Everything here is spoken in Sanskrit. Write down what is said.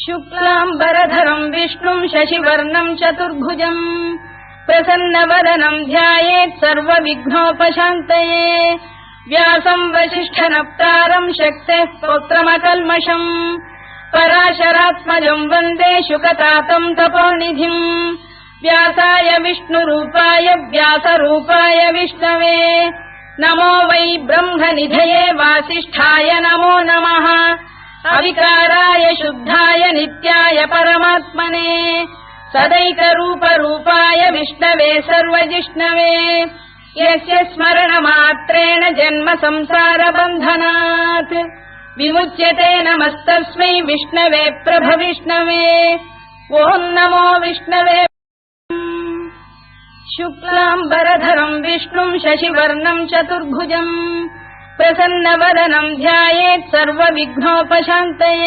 शुक्लाम्बरधरम् विष्णुम् शशिवर्णम् चतुर्भुजम् प्रसन्नवदनम् ध्यायेत् सर्वविघ्नोपशान्तये व्यासम् वसिष्ठनप्तारम् शक्तेः पौत्रमकल्मषम् पराशरात्मजम् वन्दे शुकतातम् तपोनिधिम् व्यासाय विष्णुरूपाय व्यासरूपाय विष्णवे नमो वै ब्रह्मनिधये वासिष्ठाय नमो नमः अविकाराय शुद्धाय नित्याय परमात्मने सदैकरूपरूपाय विष्णवे सर्वजिष्णवे यस्य स्मरणमात्रेण जन्म संसारबन्धनात् विमुच्यते नमस्तस्मै विष्णवे प्रभविष्णवे ॐ नमो विष्णवे शुक्लाम्बरधरम् विष्णुम् शशिवर्णम् चतुर्भुजम् प्रसन्नवदनम् ध्यायेत् सर्वविघ्नोपशान्तये।